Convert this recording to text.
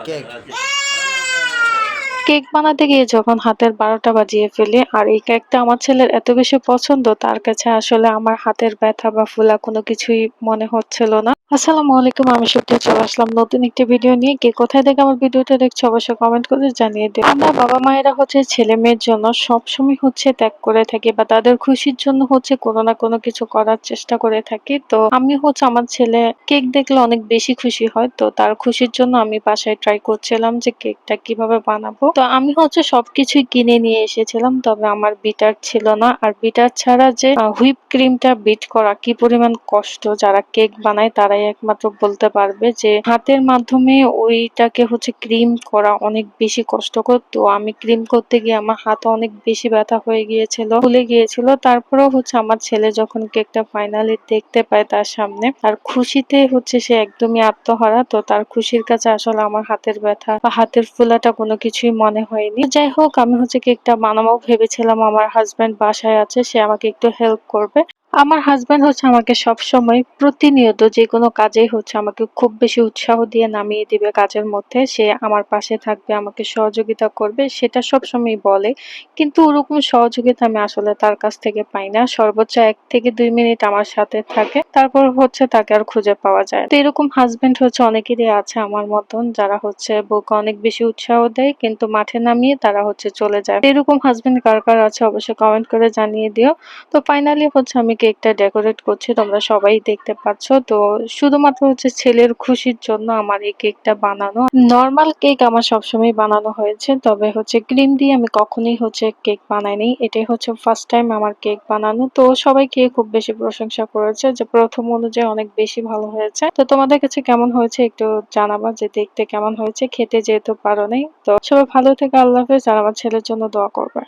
Cake. Cake বানাতে গিয়ে যখন হাতের ১২টা বাজিয়ে ফেলি আর এই কেকটা আমার ছেলের এত বেশি পছন্দ তার কাছে আসলে আমার হাতের ব্যথা বা ফোলা কোনো কিছুই মনে হচ্ছিল না। আসসালামু আলাইকুম, আমি সত্যি চলে আসলাম নতুন একটি ভিডিও নিয়ে। কে কোথায় থেকে আমার ভিডিওটা দেখছো অবশ্যই কমেন্ট করে জানিয়ে দিও। আমরা বাবা মায়েরা হচ্ছে ছেলে মেয়ের জন্য সবসময় হচ্ছে ত্যাগ করে থাকি বা তাদের খুশির জন্য হচ্ছে কোনো না কোনো কিছু করার চেষ্টা করে থাকি। তো আমি হচ্ছে আমার ছেলে কেক দেখলে অনেক বেশি খুশি হয়, তো তার খুশির জন্য আমি বাসায় ট্রাই করছিলাম যে কেকটা কিভাবে বানাবো। তো আমি হচ্ছে সবকিছুই কিনে নিয়ে এসেছিলাম, তবে আমার বিটার ছিল না। আর বিটার ছাড়া যে হুইপ ক্রিমটা বিট করা কি পরিমাণ কষ্ট, যারা কেক বানায় তারাই একমাত্র বলতে পারবে যে হাতের মাধ্যমে ওইটাকে হচ্ছে ক্রিম করা অনেক বেশি কষ্টকর। তো আমি ক্রিম করতে গিয়ে আমার হাত অনেক বেশি ব্যথা হয়ে গিয়েছিল, ফুলে গিয়েছিল। তারপরেও হচ্ছে আমার ছেলে যখন কেকটা ফাইনালি দেখতে পায় তার সামনে, তার খুশিতে হচ্ছে সে একদমই আত্মহারা। তো তার খুশির কাছে আসলে আমার হাতের ব্যথা বা হাতের ফোলাটা কোনো কিছুই মনে হয়নি। যাই হোক, আমি হচ্ছে কেকটা বানাবো ভেবেছিলাম। আমার হাজবেন্ড বাসায় আছে, সে আমাকে একটু হেল্প করবে। আমার হাজবেন্ড হচ্ছে আমাকে সবসময় প্রতিনিয়ত যেকোনো কাজেই হচ্ছে আমাকে খুব বেশি উৎসাহ দিয়ে নামিয়ে দিবে কাজের মধ্যে। সে আমার পাশে থাকবে, আমাকে সহযোগিতা করবে, সেটা সবসময় বলে। কিন্তু ওরকম সহযোগিতা আমি আসলে তার কাছ থেকে পাই না। সর্বোচ্চ ১ থেকে ২ মিনিট আমার সাথে থাকে, তারপর হচ্ছে তাকে আর খুঁজে পাওয়া যায় না। তো এরকম হাজবেন্ড হচ্ছে অনেকেরই আছে আমার মতন, যারা হচ্ছে বউকে অনেক বেশি উৎসাহ দেয় কিন্তু মাঠে নামিয়ে তারা হচ্ছে চলে যায়। তো এরকম হাজবেন্ড কার কার আছে অবশ্যই কমেন্ট করে জানিয়ে দিও। তো ফাইনালি হচ্ছে আমি কেকটা ডেকোরেট করছি, তোমরা সবাই দেখতে পাচ্ছ। তো শুধুমাত্র হচ্ছে ছেলের খুশির জন্য আমার এই কেকটা বানানো। নর্মাল কেক আমার সবসময় বানানো হয়েছে, তবে হচ্ছে ক্রিম দিয়ে আমি কখনোই হচ্ছে কেক বানাইনি। এটাই হচ্ছে ফার্স্ট টাইম আমার কেক বানানো। তো সবাই খেয়ে খুব বেশি প্রশংসা করেছে যে প্রথম অনুযায়ী অনেক বেশি ভালো হয়েছে। তো তোমাদের কাছে কেমন হয়েছে একটু জানাবা, যে দেখতে কেমন হয়েছে, খেতে যেহেতু পারো নাই। তো সবাই ভালো থেকে, আল্লাহ হাফেজ। আর আমার ছেলের জন্য দোয়া করবে।